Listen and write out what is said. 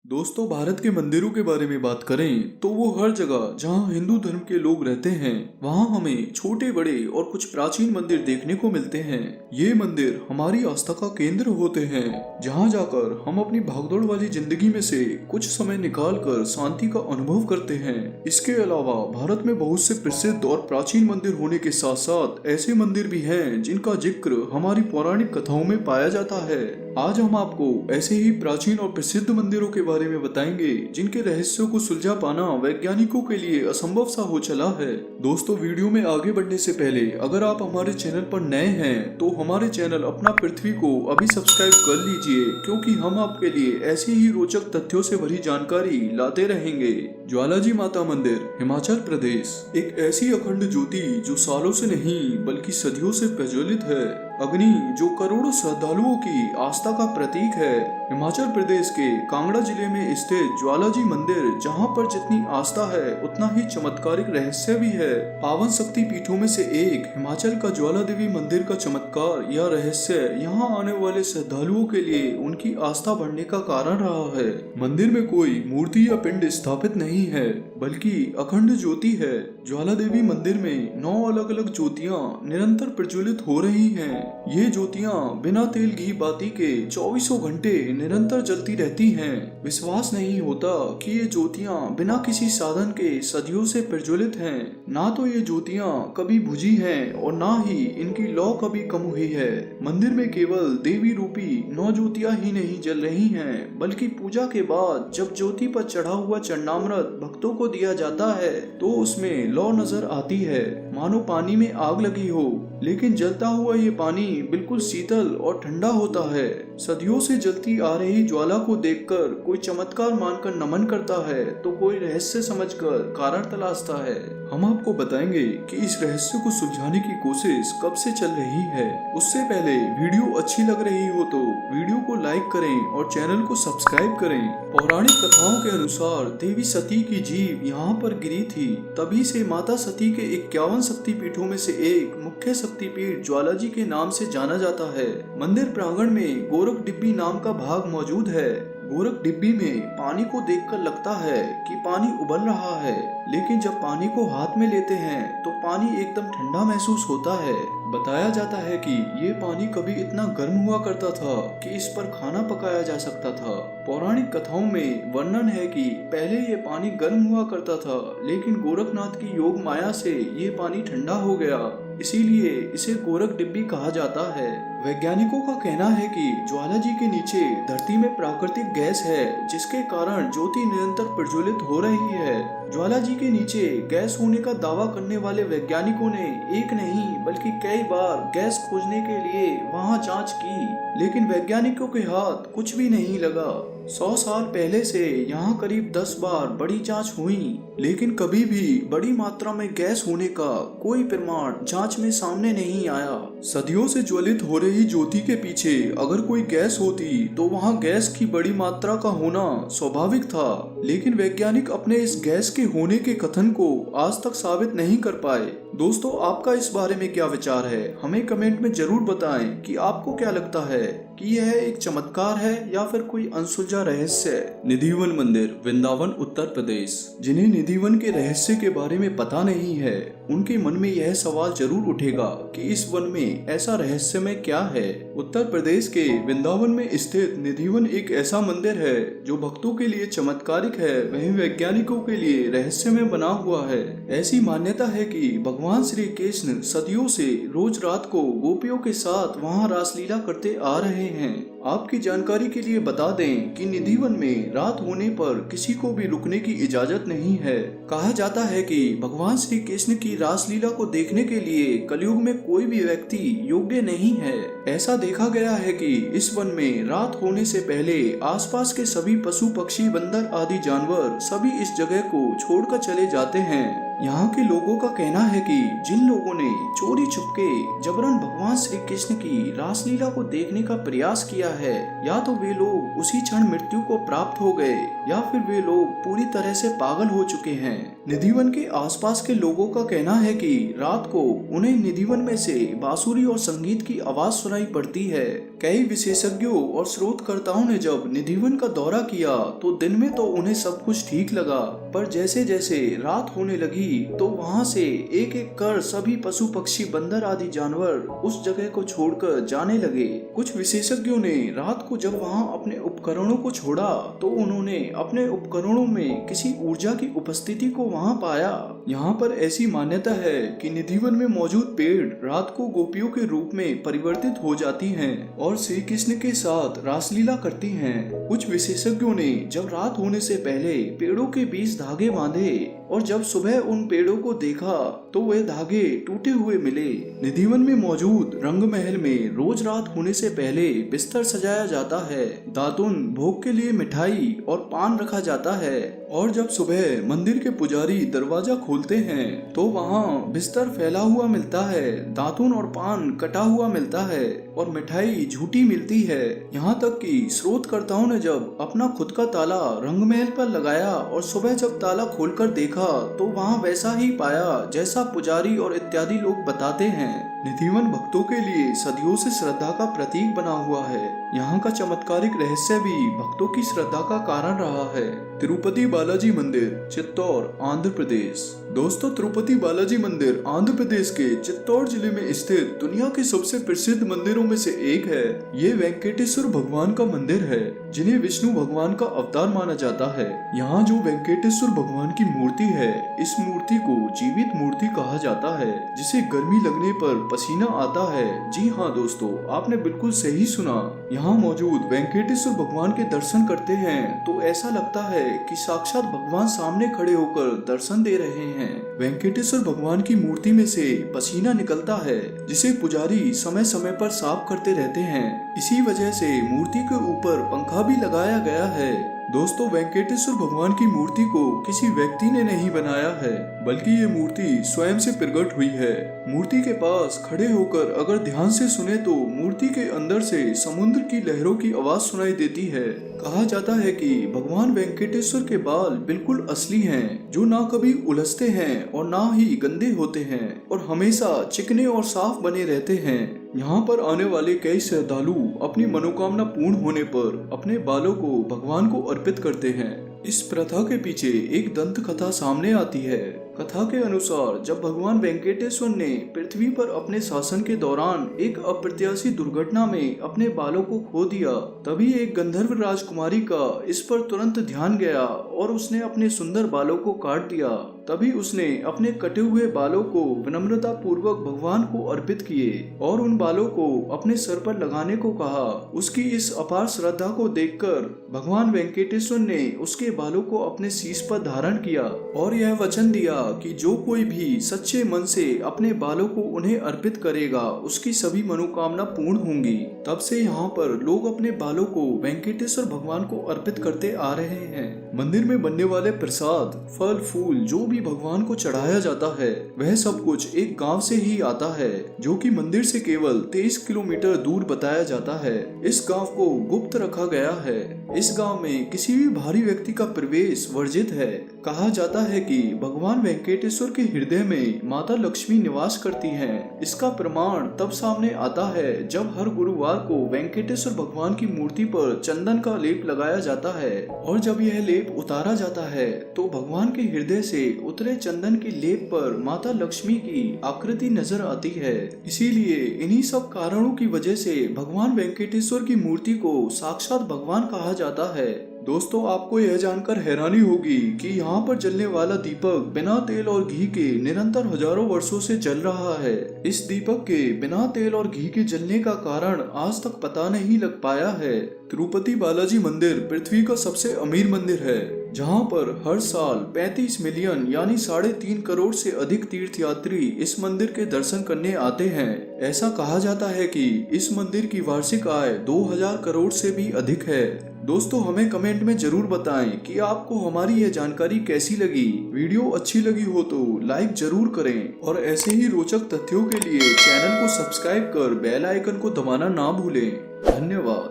दोस्तों, भारत के मंदिरों के बारे में बात करें तो वो हर जगह जहां हिंदू धर्म के लोग रहते हैं वहां हमें छोटे बड़े और कुछ प्राचीन मंदिर देखने को मिलते हैं। ये मंदिर हमारी आस्था का केंद्र होते हैं, जहां जाकर हम अपनी भागदौड़ वाली जिंदगी में से कुछ समय निकाल कर शांति का अनुभव करते हैं। इसके अलावा भारत में बहुत से प्रसिद्ध और प्राचीन मंदिर होने के साथ साथ ऐसे मंदिर भी हैं जिनका जिक्र हमारी पौराणिक कथाओं में पाया जाता है। आज हम आपको ऐसे ही प्राचीन और प्रसिद्ध मंदिरों के बारे में बताएंगे जिनके रहस्यों को सुलझा पाना वैज्ञानिकों के लिए असंभव सा हो चला है। दोस्तों, वीडियो में आगे बढ़ने से पहले अगर आप हमारे चैनल पर नए हैं तो हमारे चैनल अपना पृथ्वी को अभी सब्सक्राइब कर लीजिए, क्योंकि हम आपके लिए ऐसे ही रोचक तथ्यों से भरी जानकारी लाते रहेंगे। ज्वालाजी माता मंदिर, हिमाचल प्रदेश। एक ऐसी अखंड ज्योति जो सालों से नहीं बल्कि सदियों से प्रज्वलित है, अग्नि जो करोड़ों श्रद्धालुओं की आस्था का प्रतीक है। हिमाचल प्रदेश के कांगड़ा जिले में स्थित ज्वालाजी मंदिर, जहां पर जितनी आस्था है उतना ही चमत्कारिक रहस्य भी है। पावन शक्ति पीठों में से एक हिमाचल का ज्वाला देवी मंदिर का चमत्कार या रहस्य यहां आने वाले श्रद्धालुओं के लिए उनकी आस्था बढ़ने का कारण रहा है। मंदिर में कोई मूर्ति या पिंड स्थापित नहीं है, बल्कि अखंड ज्योति है। ज्वाला देवी मंदिर में 9 अलग अलग ज्योतियां निरंतर प्रज्वलित हो रही हैं। ये ज्योतियां बिना तेल घी बाती के 24 घंटे निरंतर जलती रहती हैं। विश्वास नहीं होता कि ये ज्योतियां बिना किसी साधन के सदियों से प्रज्वलित हैं। ना तो ये ज्योतियां कभी बुझी हैं और ना ही इनकी लौ कभी कम हुई है। मंदिर में केवल देवी रूपी 9 ज्योतियां ही नहीं जल रही हैं, बल्कि पूजा के बाद जब ज्योति पर चढ़ा हुआ चरणामृत भक्तों को दिया जाता है तो उसमें लौ नजर आती है, मानो पानी में आग लगी हो, लेकिन जलता हुआ ये पानी बिल्कुल शीतल और ठंडा होता है। सदियों से जलती आ रही ज्वाला को देखकर कोई चमत्कार मानकर नमन करता है तो कोई रहस्य समझकर कारण तलाशता है। हम आपको बताएंगे कि इस रहस्य को सुलझाने की कोशिश कब से चल रही है। उससे पहले वीडियो अच्छी लग रही हो तो वीडियो को लाइक करें और चैनल को सब्सक्राइब करें। पौराणिक कथाओं के अनुसार देवी सती की जीभ यहाँ पर गिरी थी, तभी से माता सती के 51 शक्तिपीठों में से एक मुख्य शक्तिपीठ ज्वालाजी के नाम से जाना जाता है। मंदिर प्रांगण में गोरख डिब्बी नाम का भाग मौजूद है। गोरख डिब्बी में पानी को देखकर लगता है कि पानी उबल रहा है, लेकिन जब पानी को हाथ में लेते हैं तो पानी एकदम ठंडा महसूस होता है। बताया जाता है कि ये पानी कभी इतना गर्म हुआ करता था कि इस पर खाना पकाया जा सकता था। पौराणिक कथाओं में वर्णन है कि पहले ये पानी गर्म हुआ करता था, लेकिन गोरखनाथ की योग माया से ये पानी ठंडा हो गया, इसीलिए इसे गोरख डिब्बी कहा जाता है। वैज्ञानिकों का कहना है कि ज्वालाजी के नीचे धरती में प्राकृतिक गैस है, जिसके कारण ज्योति निरंतर प्रज्वलित हो रही है। ज्वालाजी के नीचे गैस होने का दावा करने वाले वैज्ञानिकों ने एक नहीं बल्कि कई बार गैस खोजने के लिए वहां जांच की, लेकिन वैज्ञानिकों के हाथ कुछ भी नहीं लगा। 100 साल पहले से यहाँ करीब 10 बार बड़ी जांच हुई, लेकिन कभी भी बड़ी मात्रा में गैस होने का कोई प्रमाण जांच में सामने नहीं आया। सदियों से ज्वलित हो रही ज्योति के पीछे अगर कोई गैस होती तो वहाँ गैस की बड़ी मात्रा का होना स्वाभाविक था, लेकिन वैज्ञानिक अपने इस गैस के होने के कथन को आज तक साबित नहीं कर पाए। दोस्तों, आपका इस बारे में क्या विचार है? हमें कमेंट में जरूर बताएं कि आपको क्या लगता है कि यह एक चमत्कार है या फिर कोई अनसुलझा रहस्य है। निधिवन मंदिर, वृंदावन, उत्तर प्रदेश। जिन्हें निधिवन के रहस्य के बारे में पता नहीं है उनके मन में यह सवाल जरूर उठेगा कि इस वन में ऐसा रहस्यमय क्या है। उत्तर प्रदेश के वृंदावन में स्थित निधिवन एक ऐसा मंदिर है जो भक्तों के लिए चमत्कारिक है, वहीं वैज्ञानिकों के लिए रहस्यमय बना हुआ है। ऐसी मान्यता है कि भगवान श्री कृष्ण सदियों से रोज रात को गोपियों के साथ वहां रासलीला करते आ रहे हैं। आपकी जानकारी के लिए बता दें कि निधिवन में रात होने पर किसी को भी रुकने की इजाजत नहीं है। कहा जाता है कि भगवान श्री कृष्ण की रासलीला को देखने के लिए कलयुग में कोई भी व्यक्ति योग्य नहीं है। ऐसा देखा गया है कि इस वन में रात होने से पहले आसपास के सभी पशु पक्षी बंदर आदि जानवर सभी इस जगह को छोड़कर चले जाते हैं। यहाँ के लोगों का कहना है कि जिन लोगों ने चोरी छुपके जबरन भगवान श्री कृष्ण की रासलीला को देखने का प्रयास किया है, या तो वे लोग उसी क्षण मृत्यु को प्राप्त हो गए या फिर वे लोग पूरी तरह से पागल हो चुके हैं। निधिवन के आसपास के लोगों का कहना है कि रात को उन्हें निधिवन में से बांसुरी और संगीत की आवाज सुनाई पड़ती है। कई विशेषज्ञों और शोधकर्ताओं ने जब निधिवन का दौरा किया तो दिन में तो उन्हें सब कुछ ठीक लगा, पर जैसे जैसे रात होने लगी तो वहाँ से एक एक कर सभी पशु पक्षी बंदर आदि जानवर उस जगह को छोड़कर जाने लगे। कुछ विशेषज्ञों ने रात को जब वहाँ अपने उपकरणों को छोड़ा तो उन्होंने अपने उपकरणों में किसी ऊर्जा की उपस्थिति को वहाँ पाया। यहाँ पर ऐसी मान्यता है कि निधिवन में मौजूद पेड़ रात को गोपियों के रूप में परिवर्तित हो जाती हैं और श्री कृष्ण के साथ रासलीला करती हैं। कुछ विशेषज्ञों ने जब रात होने से पहले पेड़ों के बीच धागे बांधे और जब सुबह उन पेड़ों को देखा तो वे धागे टूटे हुए मिले। निधिवन में मौजूद रंग महल में रोज रात होने से पहले बिस्तर सजाया जाता है, दातुन भोग के लिए मिठाई और पान रखा जाता है और जब सुबह मंदिर के पुजारी दरवाजा खोलते हैं तो वहाँ बिस्तर फैला हुआ मिलता है, दातुन और पान कटा हुआ मिलता है और मिठाई झूठी मिलती है। यहाँ तक कि शोधकर्ताओं ने जब अपना खुद का ताला रंग महल पर लगाया और सुबह जब ताला खोलकर देखा तो वहाँ वैसा ही पाया जैसा पुजारी और इत्यादि लोग बताते हैं। निधिवन भक्तों के लिए सदियों से श्रद्धा का प्रतीक बना हुआ है। यहाँ का चमत्कारिक रहस्य भी भक्तों की श्रद्धा का कारण रहा है। तिरुपति बालाजी मंदिर, चित्तौड़, आंध्र प्रदेश। दोस्तों, तिरुपति बालाजी मंदिर आंध्र प्रदेश के चित्तौड़ जिले में स्थित दुनिया के सबसे प्रसिद्ध मंदिरों में से एक है। ये वेंकटेश्वर भगवान का मंदिर है जिन्हें विष्णु भगवान का अवतार माना जाता है। यहाँ जो वेंकटेश्वर भगवान की मूर्ति है, इस मूर्ति को जीवित मूर्ति कहा जाता है जिसे गर्मी लगने पर पसीना आता है। जी हाँ दोस्तों, आपने बिल्कुल सही सुना। यहाँ मौजूद वेंकटेश्वर भगवान के दर्शन करते हैं तो ऐसा लगता है कि साक्षात भगवान सामने खड़े होकर दर्शन दे रहे हैं। वेंकटेश्वर भगवान की मूर्ति में से पसीना निकलता है जिसे पुजारी समय समय पर साफ करते रहते हैं। इसी वजह से मूर्ति के ऊपर पंखा भी लगाया गया है। दोस्तों, वेंकटेश्वर भगवान की मूर्ति को किसी व्यक्ति ने नहीं बनाया है, बल्कि ये मूर्ति स्वयं से प्रकट हुई है। मूर्ति के पास खड़े होकर अगर ध्यान से सुने तो मूर्ति के अंदर से समुद्र की लहरों की आवाज सुनाई देती है। कहा जाता है कि भगवान वेंकटेश्वर के बाल बिल्कुल असली हैं, जो ना कभी उलझते हैं और ना ही गंदे होते हैं और हमेशा चिकने और साफ बने रहते हैं। यहाँ पर आने वाले कई श्रद्धालु अपनी मनोकामना पूर्ण होने पर अपने बालों को भगवान को अर्पित करते हैं। इस प्रथा के पीछे एक दंत कथा सामने आती है। कथा के अनुसार जब भगवान वेंकटेश्वर ने पृथ्वी पर अपने शासन के दौरान एक अप्रत्याशित दुर्घटना में अपने बालों को खो दिया, तभी एक गंधर्व राजकुमारी का इस पर तुरंत ध्यान गया और उसने अपने सुंदर बालों को काट दिया। तभी उसने अपने कटे हुए बालों को विनम्रता पूर्वक भगवान को अर्पित किए और उन बालों को अपने सर पर लगाने को कहा। उसकी इस अपार श्रद्धा को देखकर भगवान वेंकटेश्वर ने उसके बालों को अपने शीश पर धारण किया और यह वचन दिया कि जो कोई भी सच्चे मन से अपने बालों को उन्हें अर्पित करेगा उसकी सभी मनोकामना पूर्ण होंगी। तब से यहाँ पर लोग अपने बालों को वेंकटेश्वर भगवान को अर्पित करते आ रहे हैं। मंदिर में बनने वाले प्रसाद, फल, फूल जो भी भगवान को चढ़ाया जाता है वह सब कुछ एक गांव से ही आता है, जो कि मंदिर से केवल 23 किलोमीटर दूर बताया जाता है। इस गांव को गुप्त रखा गया है। इस गांव में किसी भी बाहरी व्यक्ति का प्रवेश वर्जित है। कहा जाता है कि भगवान वेंकटेश्वर के हृदय में माता लक्ष्मी निवास करती हैं। इसका प्रमाण तब सामने आता है जब हर गुरुवार को वेंकटेश्वर भगवान की मूर्ति पर चंदन का लेप लगाया जाता है और जब यह लेप उतारा जाता है तो भगवान के हृदय से उतरे चंदन के लेप पर माता लक्ष्मी की आकृति नजर आती है। इसीलिए इन्हीं सब कारणों की वजह से भगवान वेंकटेश्वर की मूर्ति को साक्षात भगवान कहा जाता है। दोस्तों, आपको यह जानकर हैरानी होगी कि यहाँ पर जलने वाला दीपक बिना तेल और घी के निरंतर हजारों वर्षों से जल रहा है। इस दीपक के बिना तेल और घी के जलने का कारण आज तक पता नहीं लग पाया है। तिरुपति बालाजी मंदिर पृथ्वी का सबसे अमीर मंदिर है, जहाँ पर हर साल 35 मिलियन यानी 3.5 करोड़ से अधिक तीर्थयात्री इस मंदिर के दर्शन करने आते हैं। ऐसा कहा जाता है कि इस मंदिर की वार्षिक आय 2000 करोड़ से भी अधिक है। दोस्तों, हमें कमेंट में जरूर बताएं कि आपको हमारी यह जानकारी कैसी लगी। वीडियो अच्छी लगी हो तो लाइक जरूर करें और ऐसे ही रोचक तथ्यों के लिए चैनल को सब्सक्राइब कर बेल आइकन को दबाना ना भूलें। धन्यवाद।